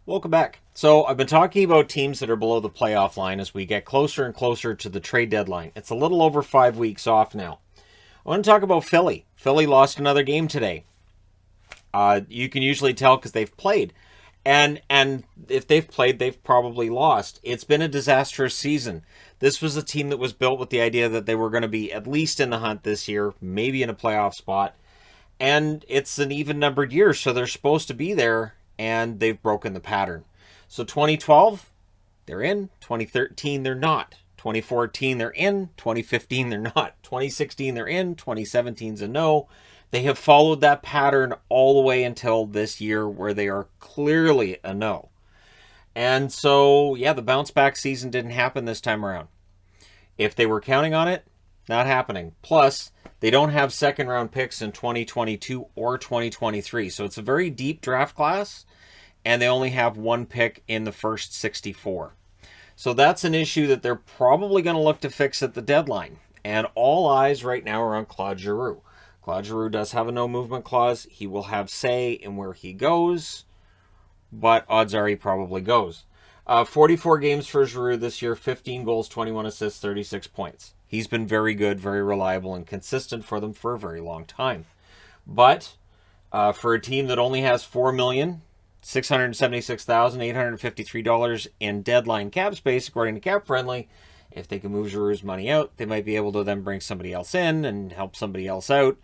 Welcome back. So I've been talking about teams that are below the playoff line as we get closer and closer to the trade deadline. It's a little over 5 weeks off now. I want to talk about Philly. Philly lost another game today. You can usually tell because they've played. And if they've played, they've probably lost. It's been a disastrous season. This was a team that was built with the idea that they were going to be at least in the hunt this year, maybe in a playoff spot. And it's an even-numbered year, so they're supposed to be there, and they've broken the pattern. So 2012, they're in. 2013, they're not. 2014, they're in. 2015, they're not. 2016, they're in. 2017's a no. They have followed that pattern all the way until this year where they are clearly a no. And so, yeah, the bounce back season didn't happen this time around. If they were counting on it, not happening. Plus, they don't have second round picks in 2022 or 2023. So it's a very deep draft class, and they only have one pick in the first 64. So that's an issue that they're probably going to look to fix at the deadline. And all eyes right now are on Claude Giroux. Claude Giroux does have a no movement clause. He will have say in where he goes, but odds are he probably goes. 44 games for Giroux this year, 15 goals, 21 assists, 36 points. He's been very good, very reliable, and consistent for them for a very long time. But for a team that only has $4,676,853 in deadline cap space, according to Cap Friendly, if they can move Giroux's money out, they might be able to then bring somebody else in and help somebody else out.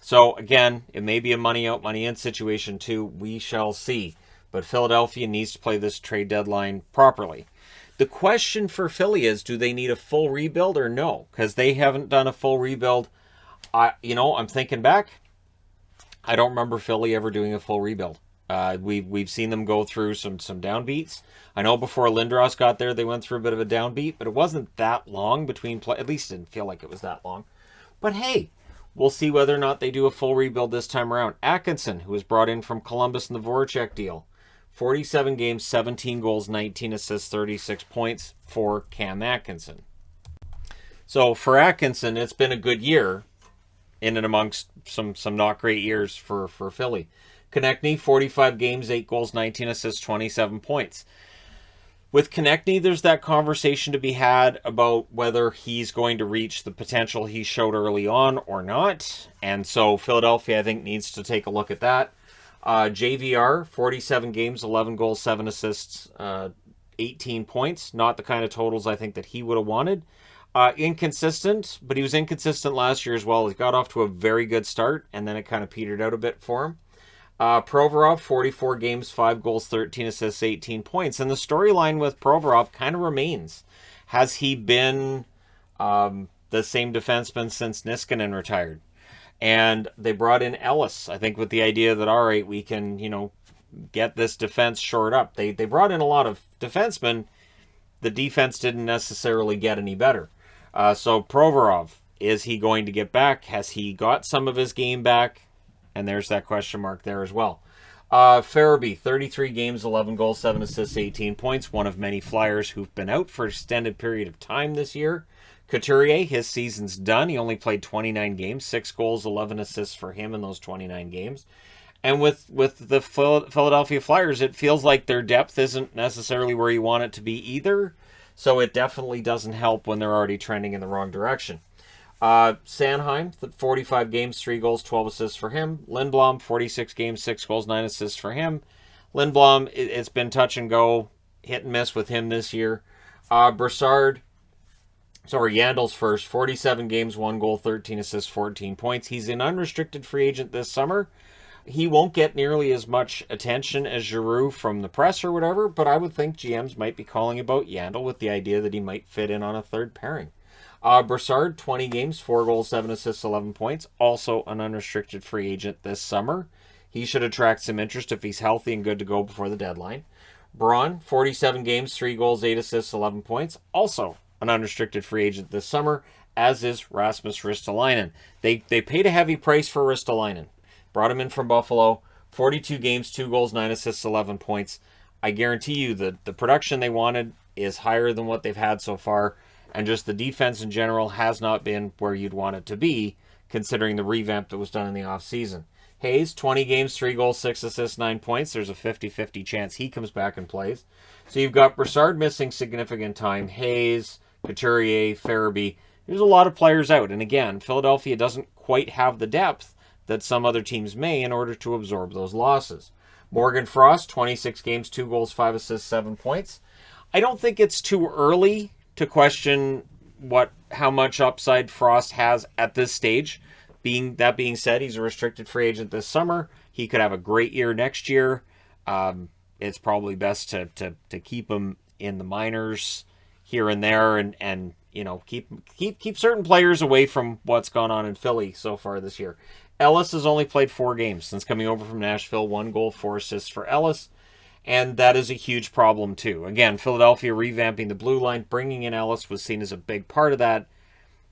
So again, it may be a money out, money in situation too. We shall see. But Philadelphia needs to play this trade deadline properly. The question for Philly is, do they need a full rebuild or no? Because they haven't done a full rebuild. I'm thinking back. I don't remember Philly ever doing a full rebuild. We've seen them go through some downbeats. I know before Lindros got there, they went through a bit of a downbeat, but it wasn't that long between play. At least it didn't feel like it was that long. But hey, we'll see whether or not they do a full rebuild this time around. Atkinson, who was brought in from Columbus in the Voracek deal. 47 games, 17 goals, 19 assists, 36 points for Cam Atkinson. So for Atkinson, it's been a good year in and amongst some not great years for Philly. Konechny, 45 games, 8 goals, 19 assists, 27 points. With Konechny, there's that conversation to be had about whether he's going to reach the potential he showed early on or not. And so Philadelphia, I think, needs to take a look at that. JVR, 47 games, 11 goals, 7 assists, 18 points. Not the kind of totals I think that he would have wanted. Inconsistent, but he was inconsistent last year as well. He got off to a very good start, and then it kind of petered out a bit for him. Provorov, 44 games, 5 goals, 13 assists, 18 points. And the storyline with Provorov kind of remains. Has he been the same defenseman since Niskanen retired? And they brought in Ellis, I think, with the idea that, all right, we can, get this defense shored up. They brought in a lot of defensemen. The defense didn't necessarily get any better. So Provorov, is he going to get back? Has he got some of his game back? And there's that question mark there as well. Farabee, 33 games, 11 goals, 7 assists, 18 points. One of many Flyers who've been out for an extended period of time this year. Couturier, his season's done. He only played 29 games, 6 goals, 11 assists for him in those 29 games. And with the Philadelphia Flyers, it feels like their depth isn't necessarily where you want it to be either. So it definitely doesn't help when they're already trending in the wrong direction. Sanheim, 45 games, 3 goals, 12 assists for him. Lindblom, 46 games, 6 goals, 9 assists for him. Lindblom, it's been touch and go, hit and miss with him this year. Yandel's first, 47 games, 1 goal, 13 assists, 14 points. He's an unrestricted free agent this summer. He won't get nearly as much attention as Giroux from the press or whatever, but I would think GMs might be calling about Yandel with the idea that he might fit in on a third pairing. Brassard, 20 games, 4 goals, 7 assists, 11 points. Also an unrestricted free agent this summer. He should attract some interest if he's healthy and good to go before the deadline. Braun, 47 games, 3 goals, 8 assists, 11 points. Also an unrestricted free agent this summer, as is Rasmus Ristolainen. They paid a heavy price for Ristolainen. Brought him in from Buffalo. 42 games, 2 goals, 9 assists, 11 points. I guarantee you that the production they wanted is higher than what they've had so far. And just the defense in general has not been where you'd want it to be, considering the revamp that was done in the offseason. Hayes, 20 games, 3 goals, 6 assists, 9 points. There's a 50-50 chance he comes back and plays. So you've got Brassard missing significant time. Hayes, Couturier, Farabee. There's a lot of players out. And again, Philadelphia doesn't quite have the depth that some other teams may in order to absorb those losses. Morgan Frost, 26 games, 2 goals, 5 assists, 7 points. I don't think it's too early to question how much upside Frost has at this stage. That being said, he's a restricted free agent this summer. He could have a great year next year. It's probably best to keep him in the minors here and there, and keep certain players away from what's gone on in Philly so far this year. Ellis has only played 4 games since coming over from Nashville. 1 goal, 4 assists for Ellis. And that is a huge problem, too. Again, Philadelphia revamping the blue line, bringing in Ellis was seen as a big part of that.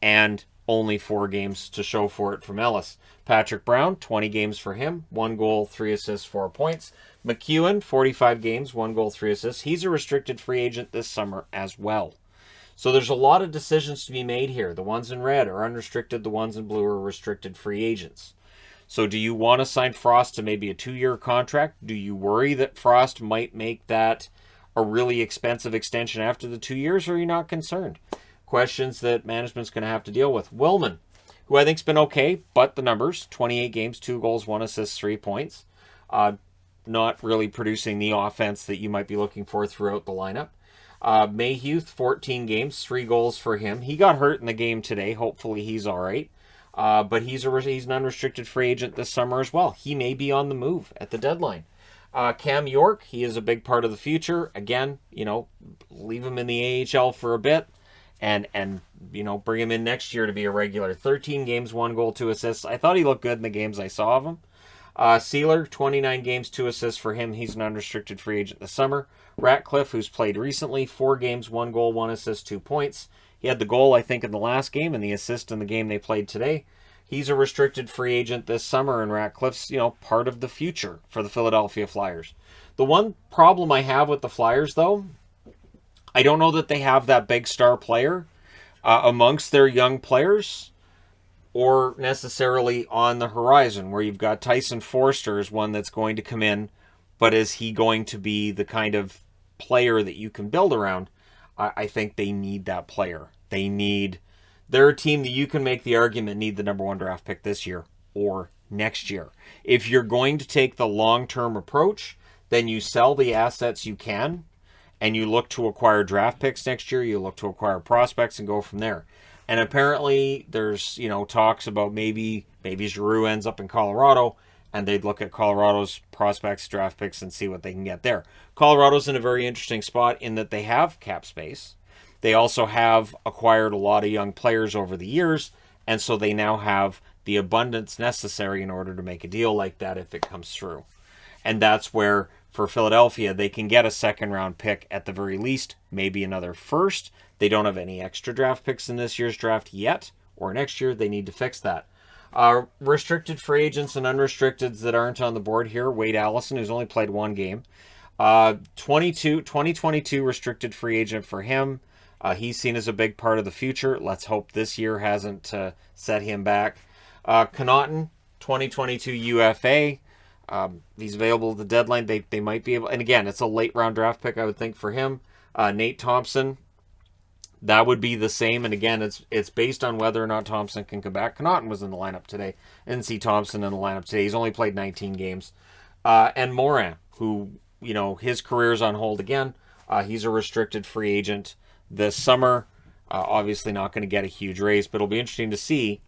And only 4 games to show for it from Ellis. Patrick Brown, 20 games for him. 1 goal, 3 assists, 4 points. McEwen, 45 games, 1 goal, 3 assists. He's a restricted free agent this summer as well. So there's a lot of decisions to be made here. The ones in red are unrestricted. The ones in blue are restricted free agents. So do you want to sign Frost to maybe a 2-year contract? Do you worry that Frost might make that a really expensive extension after the 2 years, or are you not concerned? Questions that management's going to have to deal with. Willman, who I think's been okay, but the numbers, 28 games, 2 goals, 1 assist, 3 points. Not really producing the offense that you might be looking for throughout the lineup. Mayhew, 14 games, 3 goals for him. He got hurt in the game today. Hopefully he's all right. But he's an unrestricted free agent this summer as well. He may be on the move at the deadline. Cam York, he is a big part of the future. Again, leave him in the AHL for a bit and bring him in next year to be a regular. 13 games, 1 goal, 2 assists. I thought he looked good in the games I saw of him. Sealer, 29 games, 2 assists for him. He's an unrestricted free agent this summer. Ratcliffe, who's played recently, 4 games, 1 goal, 1 assist, 2 points. He had the goal, I think, in the last game and the assist in the game they played today. He's a restricted free agent this summer, and Ratcliffe's, part of the future for the Philadelphia Flyers. The one problem I have with the Flyers, though, I don't know that they have that big star player amongst their young players or necessarily on the horizon, where you've got Tyson Forster as one that's going to come in, but is he going to be the kind of player that you can build around? I think they need that player. They're a team that you can make the argument need the number 1 draft pick this year or next year. If you're going to take the long-term approach, then you sell the assets you can, and you look to acquire draft picks next year. You look to acquire prospects and go from there. And apparently there's, talks about maybe Giroux ends up in Colorado, and they'd look at Colorado's prospects, draft picks, and see what they can get there. Colorado's in a very interesting spot in that they have cap space. They also have acquired a lot of young players over the years, and so they now have the abundance necessary in order to make a deal like that if it comes through. And that's where, for Philadelphia, they can get a 2nd-round pick at the very least, maybe another first. They don't have any extra draft picks in this year's draft yet, or next year. They need to fix that. Restricted free agents and unrestricteds that aren't on the board here. Wade Allison, who's only played 1 game. 2022 restricted free agent for him. He's seen as a big part of the future. Let's hope this year hasn't set him back. Connaughton, 2022 UFA. He's available at the deadline. They might be able, and again, it's a late round draft pick, I would think, for him. Nate Thompson, that would be the same. And again, it's based on whether or not Thompson can come back. Connaughton was in the lineup today. I didn't see Thompson in the lineup today. He's only played 19 games. And Morin, who, his career's on hold again. He's a restricted free agent this summer. Obviously not going to get a huge raise, but it'll be interesting to see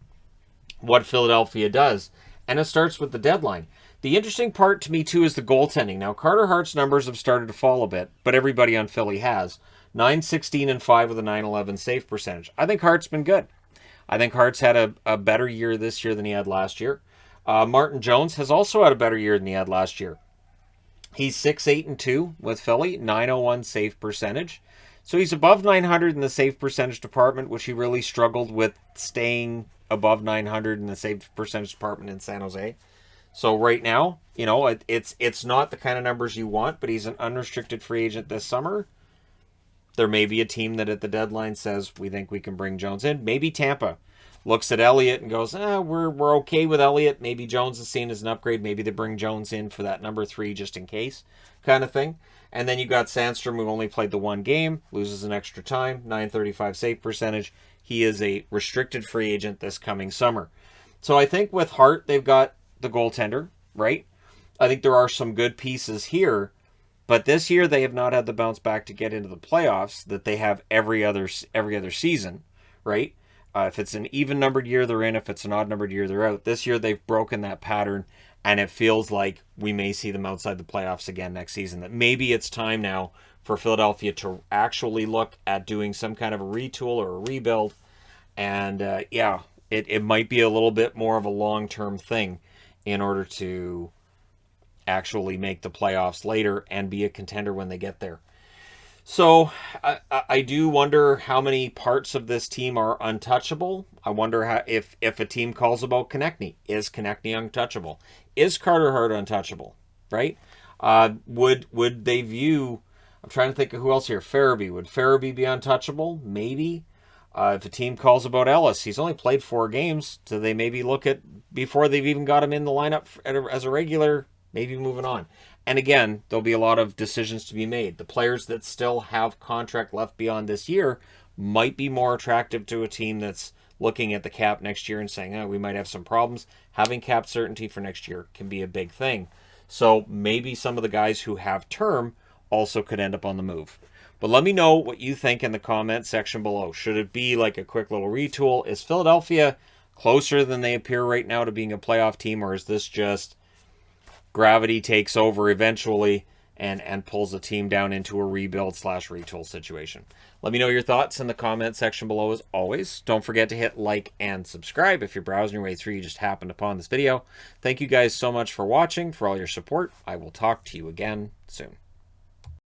what Philadelphia does. And it starts with the deadline. The interesting part to me, too, is the goaltending. Now, Carter Hart's numbers have started to fall a bit, but everybody on Philly has. 9-16-5 with a 9-11 save percentage. I think Hart's been good. I think Hart's had a better year this year than he had last year. Martin Jones has also had a better year than he had last year. He's 6-8-2 with Philly, 901 save percentage. So he's above 900 in the save percentage department, which he really struggled with staying above 900 in the save percentage department in San Jose. So right now, it's not the kind of numbers you want, but he's an unrestricted free agent this summer. There may be a team that at the deadline says, we think we can bring Jones in. Maybe Tampa. looks at Elliott and goes, we're okay with Elliott. Maybe Jones is seen as an upgrade. Maybe they bring Jones in for that number 3 just in case kind of thing. And then you got Sandstrom, who only played the 1 game, loses an extra time, .935 save percentage. He is a restricted free agent this coming summer. So I think with Hart, they've got the goaltender, right? I think there are some good pieces here, but this year they have not had the bounce back to get into the playoffs that they have every other season, right? If it's an even numbered year, they're in. If it's an odd numbered year, they're out. This year they've broken that pattern, and it feels like we may see them outside the playoffs again next season. That maybe it's time now for Philadelphia to actually look at doing some kind of a retool or a rebuild. And it might be a little bit more of a long-term thing in order to actually make the playoffs later and be a contender when they get there. So I do wonder how many parts of this team are untouchable. I wonder if a team calls about Konechny. Is Konechny untouchable? Is Carter Hart untouchable? Right? Would they view... I'm trying to think of who else here. Farabee. Would Farabee be untouchable? Maybe. If a team calls about Ellis, he's only played 4 games, so they maybe look at, before they've even got him in the lineup as a regular, maybe moving on. And again, there'll be a lot of decisions to be made. The players that still have contract left beyond this year might be more attractive to a team that's looking at the cap next year and saying, we might have some problems. Having cap certainty for next year can be a big thing. So maybe some of the guys who have term also could end up on the move. But let me know what you think in the comment section below. Should it be like a quick little retool? Is Philadelphia closer than they appear right now to being a playoff team, or is this just gravity takes over eventually and pulls the team down into a rebuild/retool situation? Let me know your thoughts in the comment section below as always. Don't forget to hit like and subscribe if you're browsing your way through, you just happened upon this video. Thank you guys so much for watching, for all your support. I will talk to you again soon.